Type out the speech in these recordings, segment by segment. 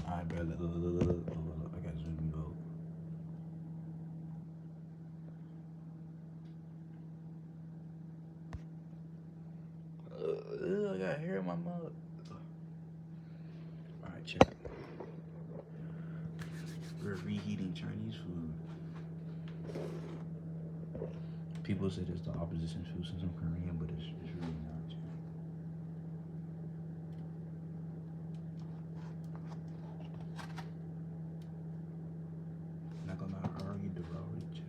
Alright, bro. Look. I got zoom and go. I got hair in my mouth. Alright, check. We're reheating Chinese food. People say it's the opposition food since I'm Korean, but it's really not. Not gonna argue the road.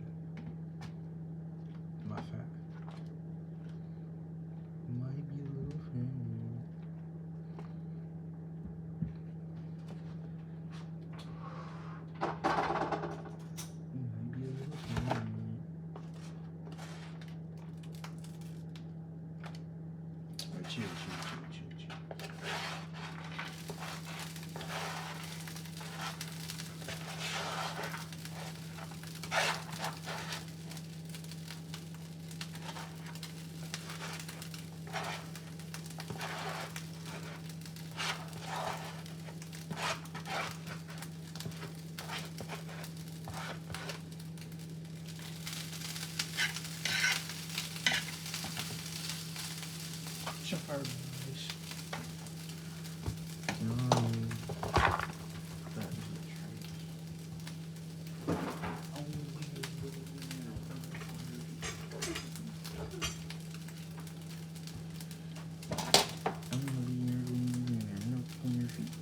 My fact. My beautiful friend. My beautiful friend. Alright, chill. Fire rice. No. That is a trace. On your feet.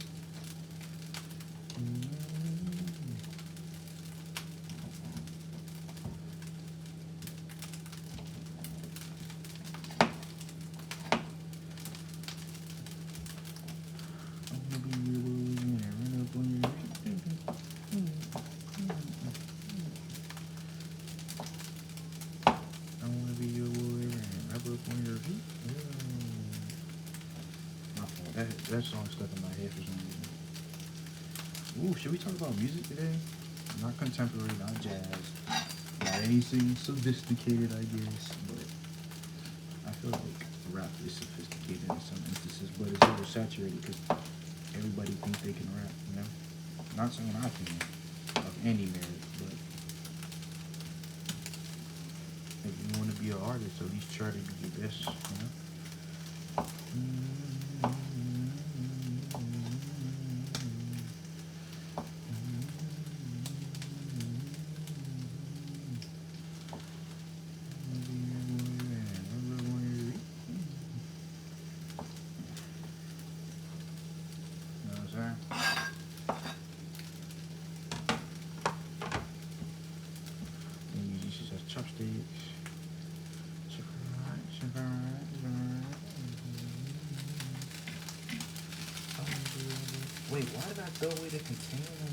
That song stuck in my head for some reason. Ooh, should we talk about music today? Not contemporary, not jazz, not anything sophisticated, I guess. But I feel like rap is sophisticated in some instances, but it's oversaturated because everybody thinks they can rap. You know, not saying I can of any merit, but if you want to be an artist, at least try to be your best. You know. Chopsticks. Wait, why did I throw away the container?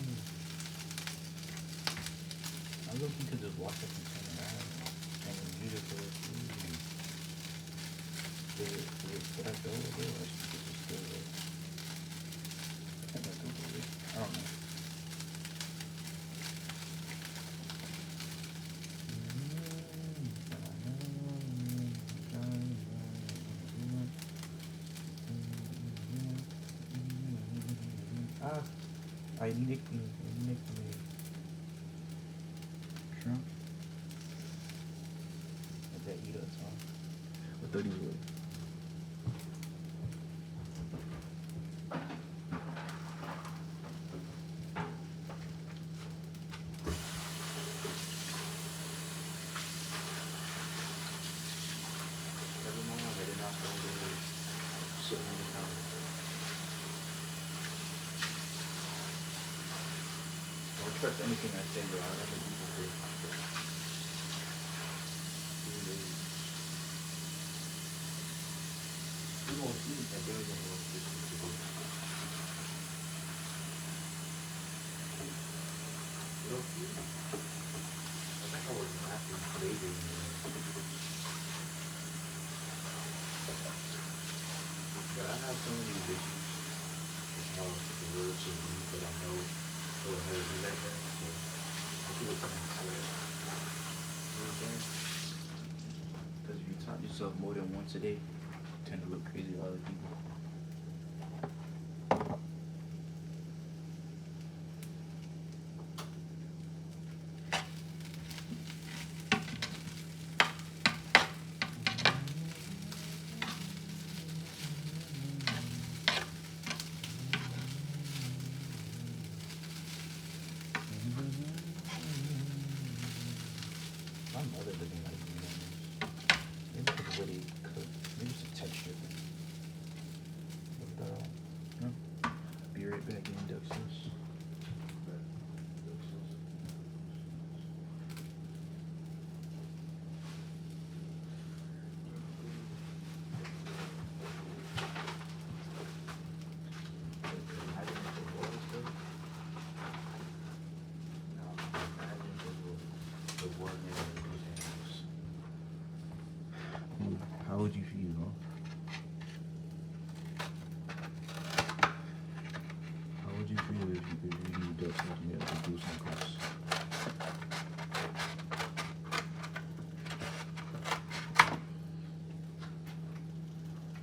I look, you could just wash the container out and use it for the food. Did I throw it away or should I just throw it away? I think I threw it away. I don't know. I nicked me. Shrimp? Let that eat us, huh? What 30 is what? Never mind, I did not know they were sitting on the counter. Don't trust anything I say, bro. I don't think people say. You won't eat that there isn't no fish to go. You don't eat? I think I was laughing later. But I have so many issues with how the words should be, but I know it will never be like that. So I keep it coming to it. You know what I'm saying? Because if you taught yourself more than once a day, you tend to look crazy to other people. duck sauce. How would you feel, huh? How would you feel if you knew duck sauce made out of goose and crust?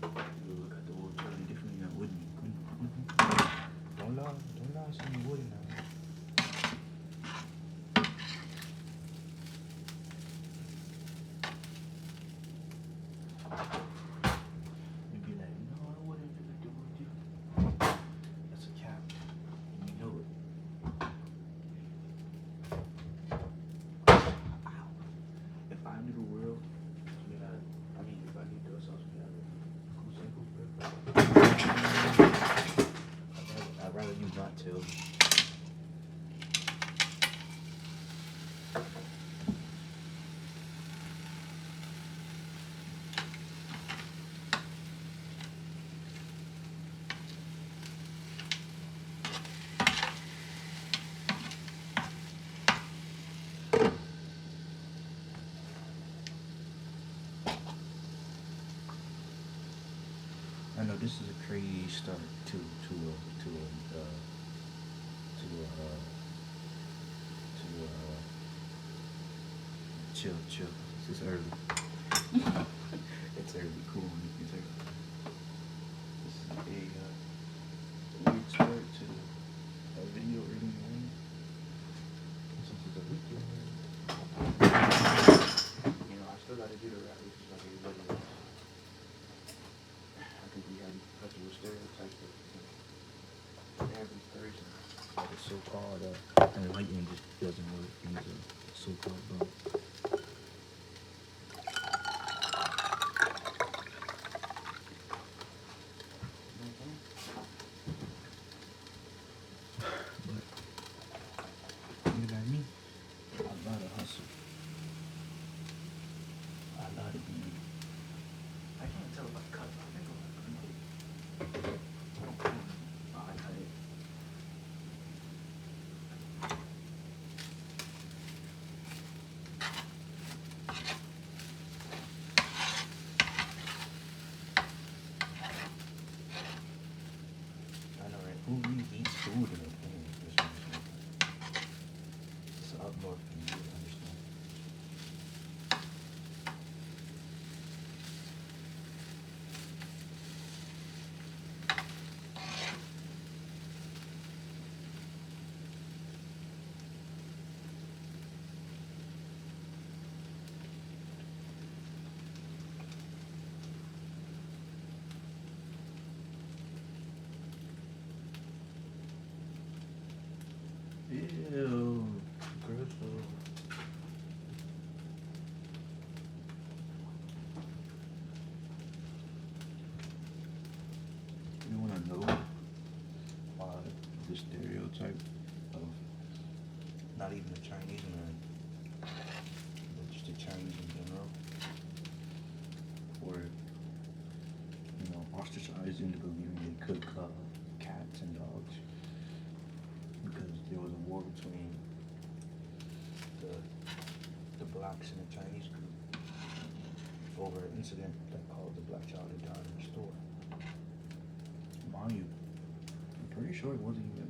You would look at the world totally differently now, wouldn't you? Don't lie, say you wouldn't now. You'd be like, no, I wouldn't do it, would you? That's a cap, and you know it. Ow. If I knew the world, if I knew duck sauce made out of goose and goose I'd rather you not tell me. I know this is a crazy start to chill. This is early. It's early, cool. It's early. This is a weird start to a video early in the morning. Since it's a weekend. You know, I still gotta do the rap, which is like everybody else. I think we had cultural stereotypes of every person. Like a so-called enlightenment just doesn't work. He's a so-called bum. But you got me. I love to hustle. I love to be. I can't tell if I cut. I think I cut it. Oh, I cut it. I know, right? Who really eats food in a pan? It's up north for you to understand. Ew, gross. You wanna know why the stereotype of not even the Chinese man, but just the Chinese in general, or ostracized into believing they could cats and dogs? Because there was a war between the blacks and the Chinese group over an incident that caused the black child to die in the store. Mind you, I'm pretty sure it wasn't even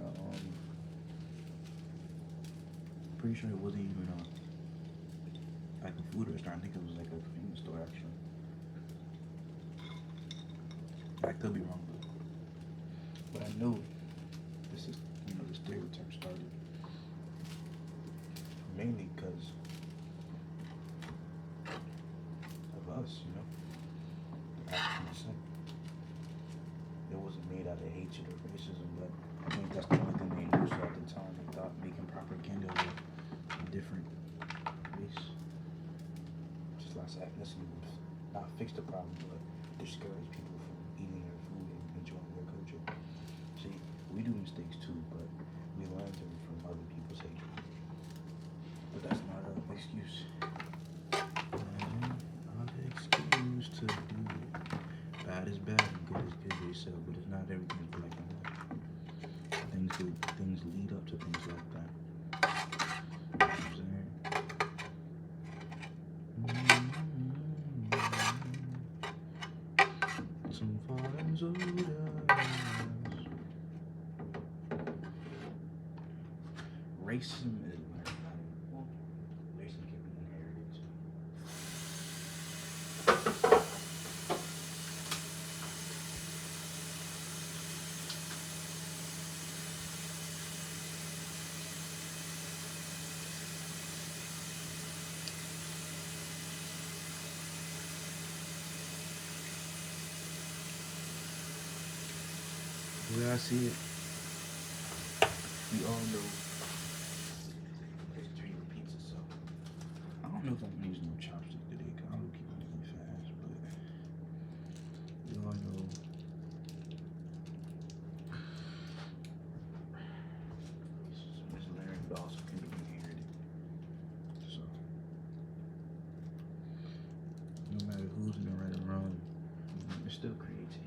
like a food restaurant. I think it was like a convenience store actually. I could be wrong, but I know this is the stereotype started mainly because of us, the African descent. It wasn't made out of hatred or racism, but I think that's the only thing they knew. So at the time, they thought making propaganda with a different race, just less ethnicity, would not fix the problem, but discourage people from eating their food and enjoying their culture. See, we do mistakes things too, but we learned them from other people's hatred. But that's not an excuse. Not an excuse to do it. Bad is bad and good is good, they say, but it's not everything black and white. Things lead up to things like that. You know what I'm saying? Some falling soldiers. Racism is learned. Well, racism can be inherited too. The way I see it, we all know history repeats itself. I don't know if I'm gonna use no chopstick today, because I don't keep moving fast, but we all know it's learned, but also can be inherited. So, no matter who's in the right or wrong, it still creates hate.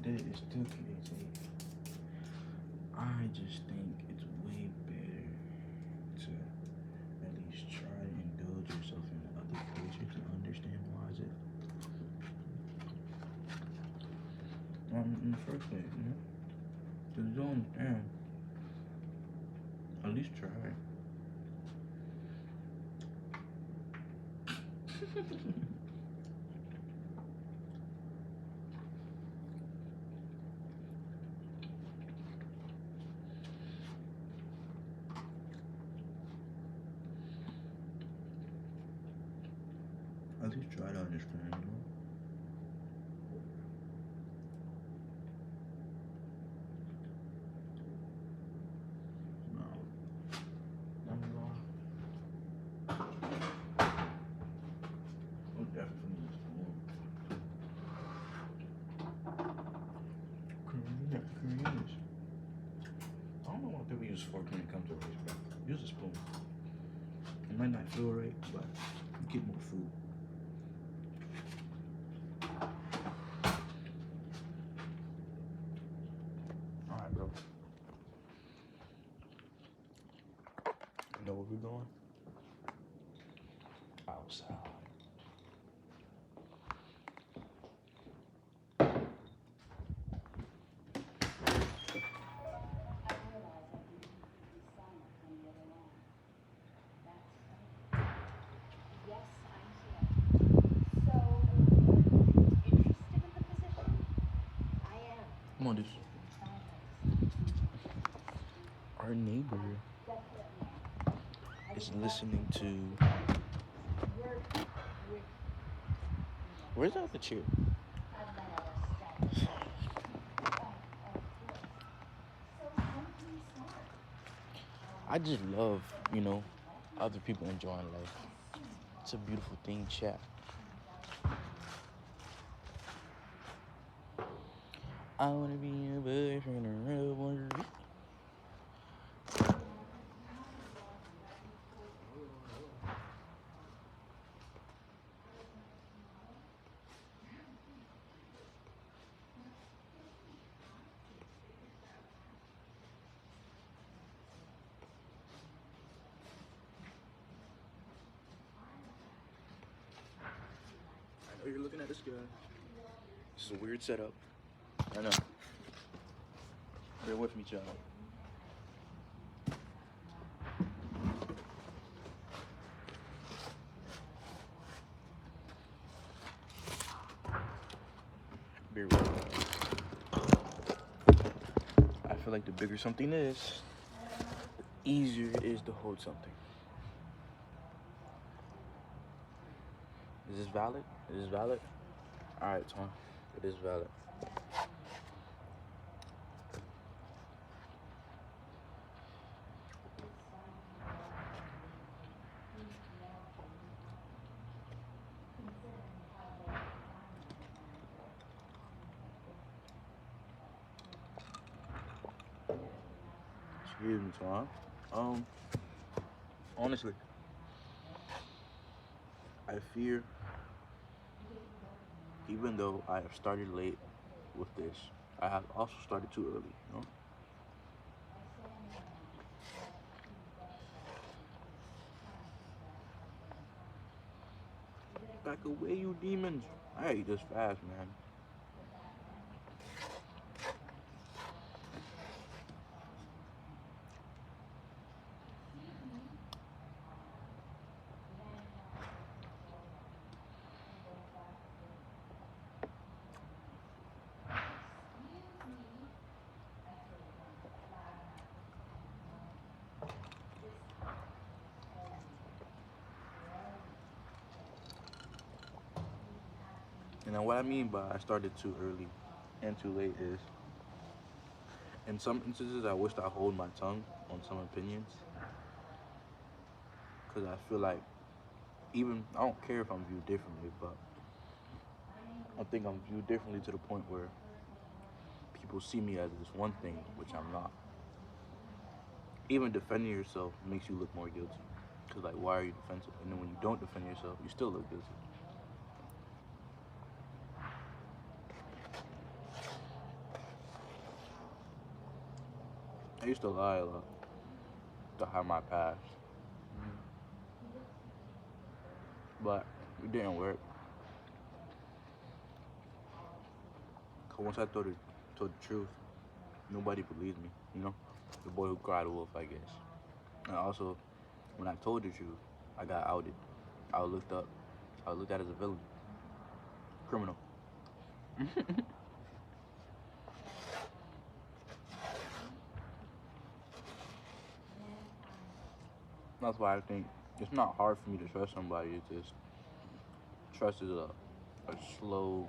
It still creates hate. I just think it's way better to at least try to indulge yourself in other cultures and understand why is it in the first place, you know? Because you don't understand. At least try. At least try to understand, you know? No. I'm wrong. Oh, definitely this one. Koreans. I don't know why people use fork when it comes to rice, bro. Use a spoon. It might not feel right, but you get more food. Alright, bro. You know where we're going? Outside. Come on, dude. Our neighbor is listening to. Where's the other chair? I just love, you know, other people enjoying life. It's a beautiful thing, chat. I wanna be a boyfriend or a one. I know you're looking at this guy. This is a weird setup. I know. Bear with me, child. Bear with me. I feel like the bigger something is, the easier it is to hold something. Is this valid? Is this valid? Alright, Tom. It is valid. Evening time. Honestly, I fear, even though I have started late with this, I have also started too early. Back away, you demons! I ate this fast, man. And then what I mean by I started too early and too late is, in some instances, I wish I hold my tongue on some opinions, because I feel like even I don't care if I'm viewed differently, but I think I'm viewed differently to the point where people see me as this one thing, which I'm not. Even defending yourself makes you look more guilty. Because, like, why are you defensive? And then when you don't defend yourself, you still look guilty. I used to lie a lot to hide my past. But it didn't work. Because once I told the truth, nobody believed me, The boy who cried wolf, I guess. And also, when I told the truth, I got outed. I was looked at as a villain. Criminal. That's why I think it's not hard for me to trust somebody. It's just trust is a slow,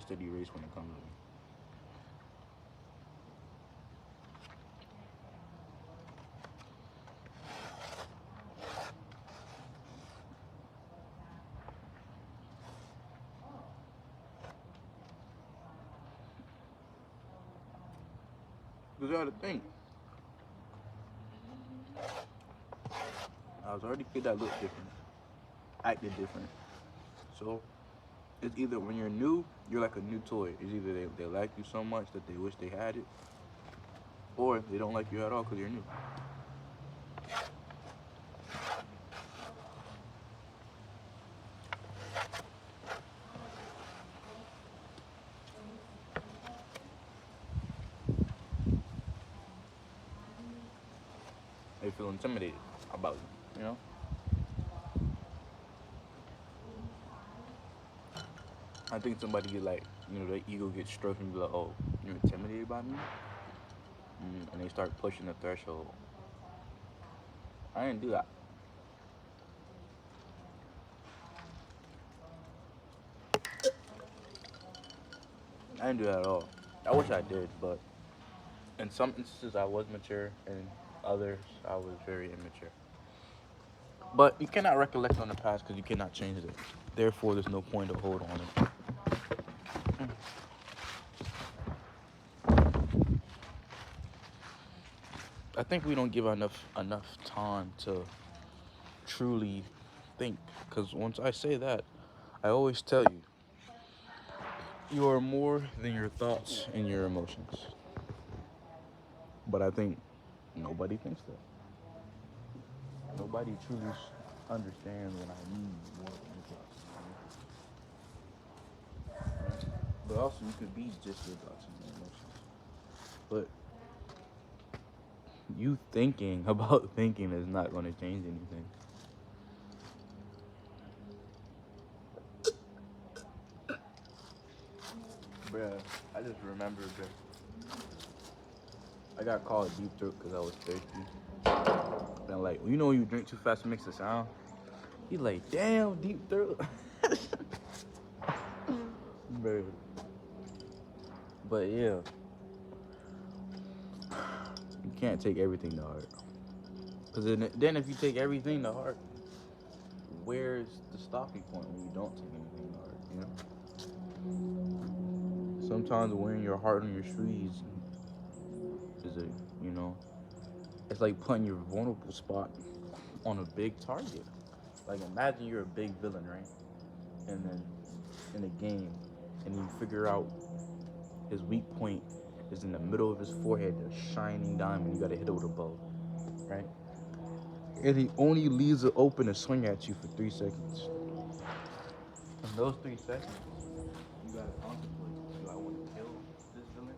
steady race when it comes to me. Because you gotta think, I was already a kid that looked different, acted different. So it's either when you're new, you're like a new toy. It's either they like you so much that they wish they had it, or they don't like you at all because you're new. They feel intimidated about you. I think somebody get like, their ego gets stroked and be like, oh, you're intimidated by me? And they start pushing the threshold. I didn't do that. I didn't do that at all. I wish I did, but in some instances I was mature, and others I was very immature. But you cannot recollect on the past because you cannot change it. Therefore, there's no point to hold on it. I think we don't give enough time to truly think. Because once I say that, I always tell you, you are more than your thoughts and your emotions. But I think nobody thinks that. Nobody truly understands what I mean more than your thoughts. But also, you could be just your thoughts and your emotions. But you thinking about thinking is not going to change anything. Bruh, I just remember, I got called deep throat because I was thirsty. And like, when you drink too fast, it makes a sound. He's like, damn, deep throat. Bruh. But yeah, you can't take everything to heart. Because then if you take everything to heart, where's the stopping point when you don't take anything to heart, Sometimes wearing your heart on your sleeves is a You know, it's like putting your vulnerable spot on a big target. Like imagine you're a big villain, right? And then in a game, and you figure out his weak point is in the middle of his forehead, a shining diamond. You gotta hit it with a bow, right? And he only leaves it open to swing at you for 3 seconds. In those 3 seconds, you gotta contemplate: do I want to kill this villain?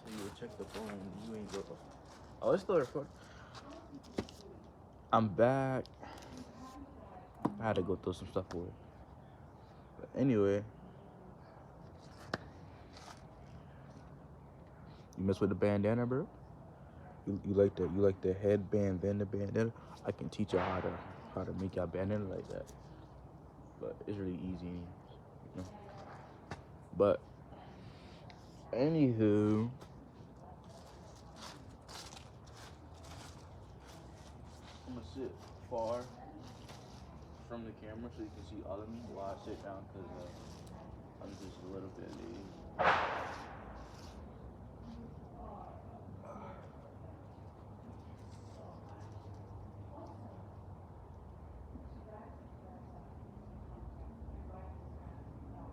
You would check the phone. You ain't go. Oh, it's still recording. I'm back. I had to go throw some stuff away. But anyway, you mess with the bandana, bro? You like the headband, then the bandana? I can teach you how to make your bandana like that. But it's really easy, you know. But anywho, I'm gonna sit far from the camera so you can see all of me while I sit down because I'm just a little bit lazy.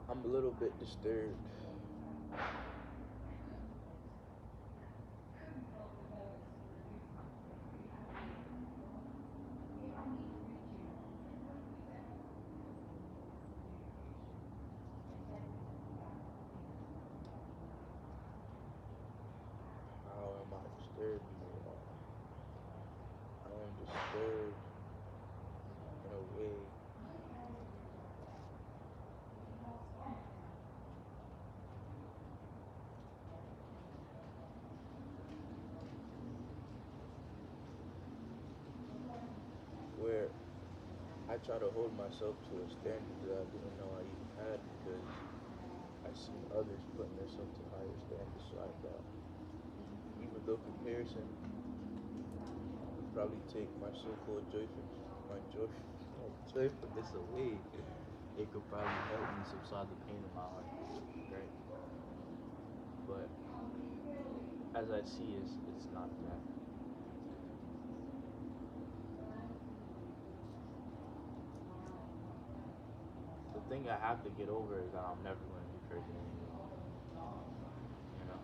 I'm a little bit disturbed. How am I disturbed? I am disturbed in a way. Where I try to hold myself to a standard that I didn't know I even had because I seen others putting themselves to higher standards. So I thought, even though comparison would probably take my so-called joyfulness away, it could probably help me subside the pain in my heart, right? But as I see, it's not that. The thing I have to get over is that I'm never going to be perfect anymore. You know,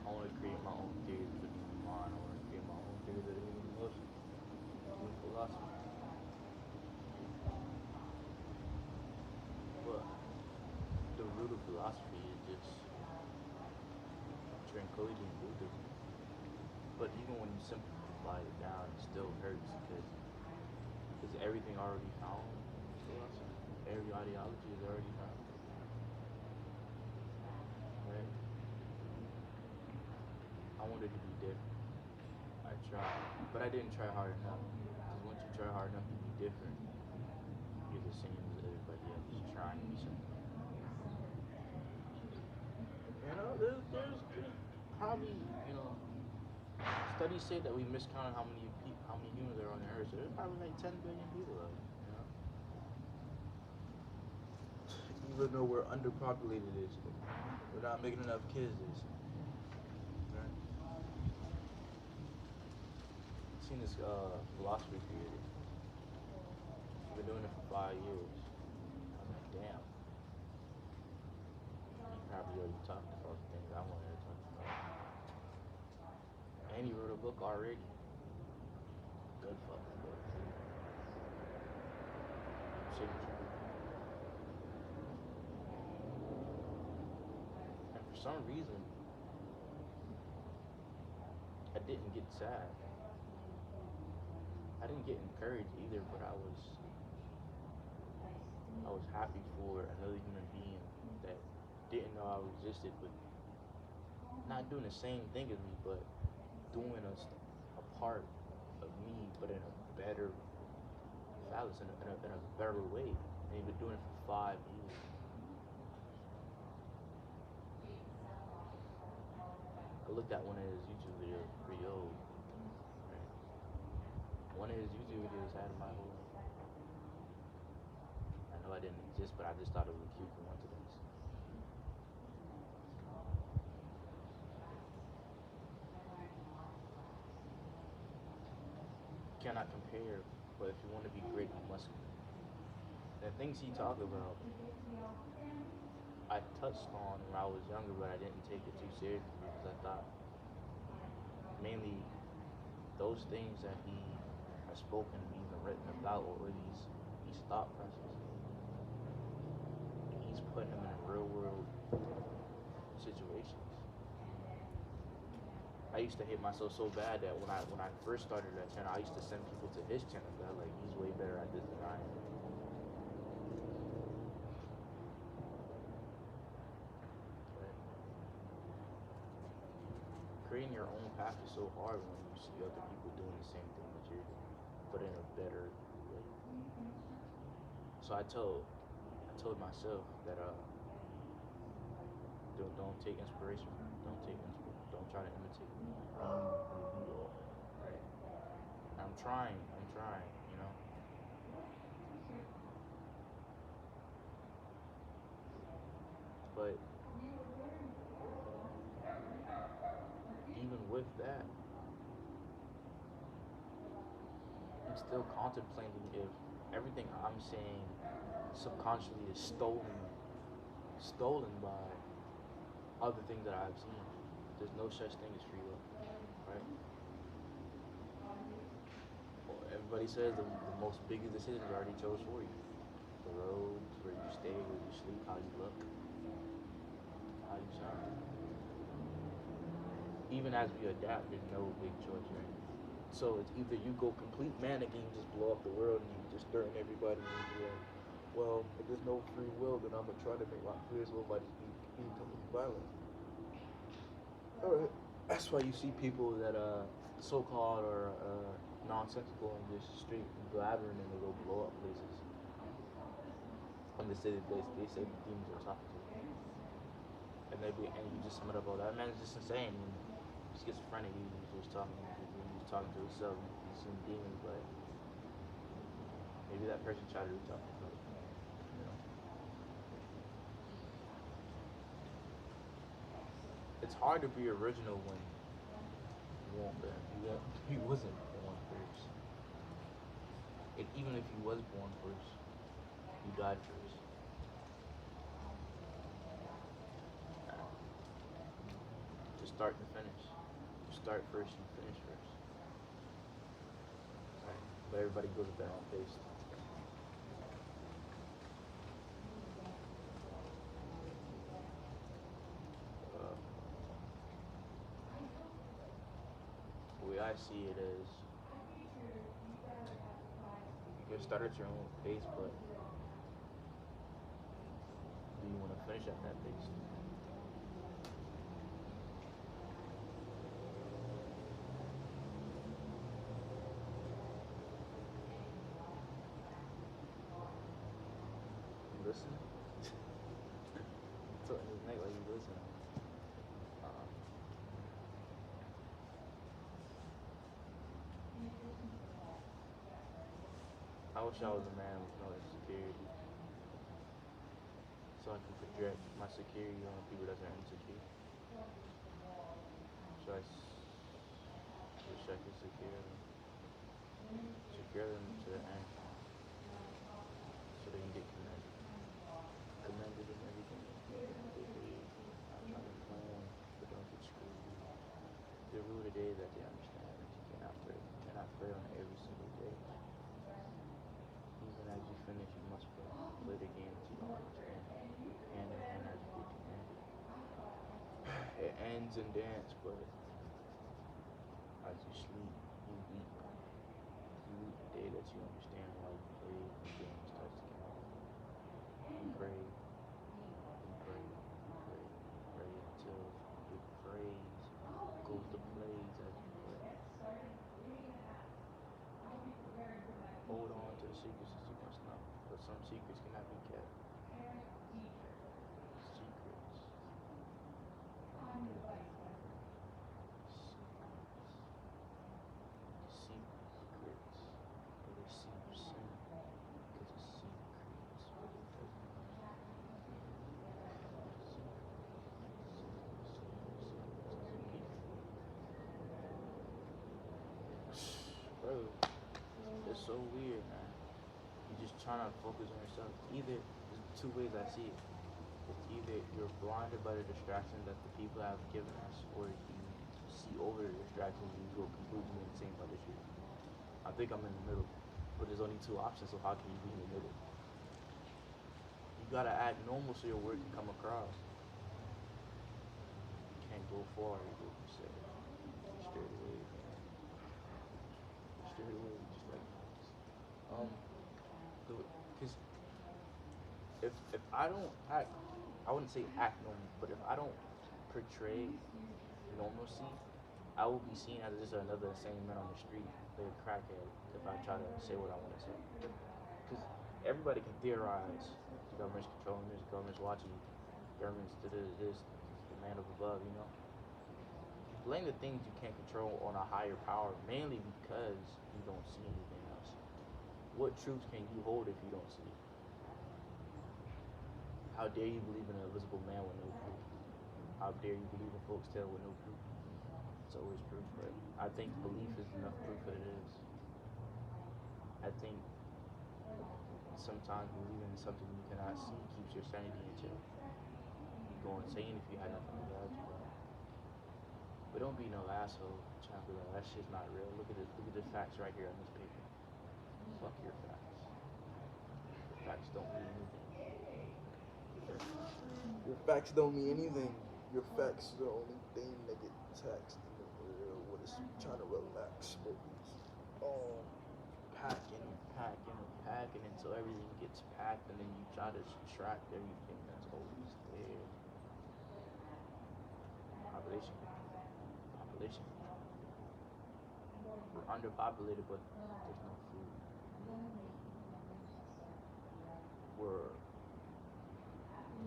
I want to create my own theories of the human mind. I want to create my own theories of the human emotion, human philosophy. But the root of philosophy is just tranquility and Buddhism. But even when you simplify it down, it still hurts because is everything already found in philosophy? Every ideology is already found, right? I wanted to be different. I tried, but I didn't try hard enough. Because once you try hard enough to be different. You're the same as everybody else, trying to be something. You know, there's probably, you know, studies say that we miscounted how many humans there are on the earth. So there's probably like 10 billion people out there, you know? Even though we're underpopulated, we're not making enough kids. Right? I've seen this philosophy theory. I've been doing it for 5 years. I'm like, damn. You probably already talked about the things I wanted to talk about. And you wrote a book already. Good fucking book. Signature. And for some reason, I didn't get sad. I didn't get encouraged either, but I was happy for another human being that didn't know I existed, but not doing the same thing as me, but doing a part of me, but in a better phallus, in a better way. And he's been doing it for 5 years. I looked at one of his YouTube videos pretty old. Right? One of his YouTube videos had my whole life. I know I didn't exist, but I just thought it was a cute coincidence. Cannot compare, but if you want to be great, you must. The things he talked about, I touched on when I was younger, but I didn't take it too seriously because I thought mainly those things that he has spoken, even written about, or these thought processes, he's putting them in real world situations. I used to hate myself so bad that when I first started that channel, I used to send people to his channel. I was like, he's way better at this than I am. Right? Creating your own path is so hard when you see other people doing the same thing that you're doing, but in a better way. So I told myself that don't take inspiration. Don't try to imitate me. Be who you are. Right? I'm trying, you know. But even with that, I'm still contemplating if everything I'm saying subconsciously is stolen by other things that I've seen. There's no such thing as free will, right? Well, everybody says the most biggest decisions are already chose for you. The roads, where you stay, where you sleep, how you look, how you sound. Even as we adapt, there's no big choice, right? So it's either you go complete manic and you just blow up the world and you just threaten everybody and you like, well, if there's no free will, then I'm gonna try to make my free will by just being completely violent. Alright. That's why you see people that so-called or nonsensical and just straight blabbering and they go blow up places. And they say the demons are talking to you. And you just sum it up all that man's just insane. He's schizophrenic. He's talking to himself. He's seeing demons, but maybe that person tried to reach out to him. You know? It's hard to be original when he wasn't born first. And even if he was born first, he died first. To start and finish. You start first, you finish first. Right? But everybody goes at their own pace. The way I see it is, you can start at your own pace, but do you want to finish at that pace? listening? Tilting his neck like he's listening. I wish I was a man with no insecurity, so I can project my security on people that are insecure. So wish I could secure them to the end, so they can get commended in everything they do. I'm trying to plan, but don't get screwed. The rule today is that they understand that you cannot pray on every single day. Even as you finish, you must play the game that you don't understand. Hand in hand as you get to end. It ends in dance, but as you sleep, you weep. You weep the day that you understand why you play the game starts to get off. You pray until the praise goes to plays as you play. Hold on to the secrets that you must know, but some secrets cannot be kept. Secrets. But it seems sin, because it's secrets, but it doesn't. Bro, it's so weird, man. You're just trying to focus on yourself. Either, there's two ways I see it. It's either you're blinded by the distractions that the people have given us, or you see over the distractions and you go completely insane by the truth. I think I'm in the middle, but there's only two options, so how can you be in the middle? You gotta act normal so your word can come across. You can't go far, you go straight away, man. Straight away, just like because if I don't act, I wouldn't say act normal, but if I don't portray normalcy, I will be seen as just another insane man on the street, like a crackhead, if I try to say what I want to say. Because everybody can theorize. The government's controlling this, the government's watching you, the government's this, the man up above, you know. You blame the things you can't control on a higher power, mainly because you don't see anything else. What truth can you hold if you don't see it? How dare you believe in an invisible man with no proof? How dare you believe in folks' tale with no proof? It's always proof, but I think belief is enough proof that it is. I think sometimes believing in something you cannot see keeps your sanity in check. You go insane if you had nothing to guide you by. But don't be no asshole trying to be like, that shit's not real. Look at the facts right here on this paper. Fuck your facts. Your facts don't mean anything. Your facts don't mean anything. Your facts are the only thing that get taxed in the world when it's trying to relax, but packing until everything gets packed, and then you try to subtract everything that's always there. Population. We're underpopulated, but there's no food. We're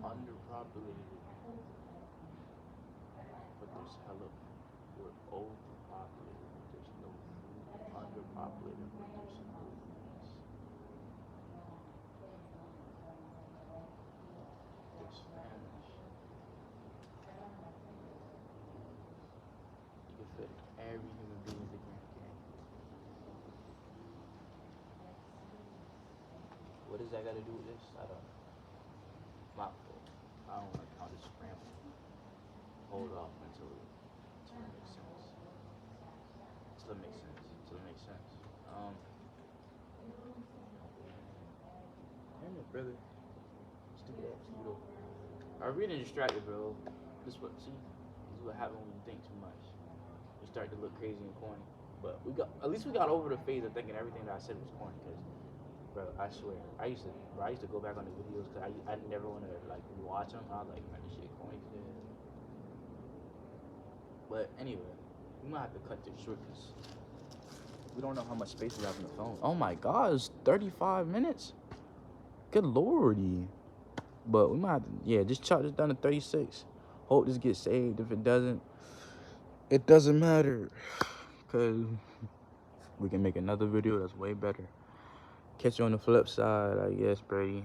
underpopulated, but there's hella food. We're overpopulated, but there's no food. Underpopulated, but there's no peace. There's famished. You can fit every human being in the Grand Canyon. What does that got to do with this? I don't know. My fault. I don't want to count this scramble. Hold off until it makes sense. Until it makes sense. Damn it, brother. Stupid ass mosquito. I'm really distracted, bro. This is what happens when you think too much. You start to look crazy and corny. But at least we got over the phase of thinking everything that I said was corny. Cause, bro, I swear, I used to go back on the videos because I never want to like rewatch them. I was like, man, this shit corny today. But anyway, we might have to cut this short because we don't know how much space we have on the phone. Oh my God, it's 35 minutes. Good lordy. But we might have to, yeah, just chop this down to 36. Hope this gets saved. If it doesn't, it doesn't matter. Because we can make another video that's way better. Catch you on the flip side, I guess, Brady.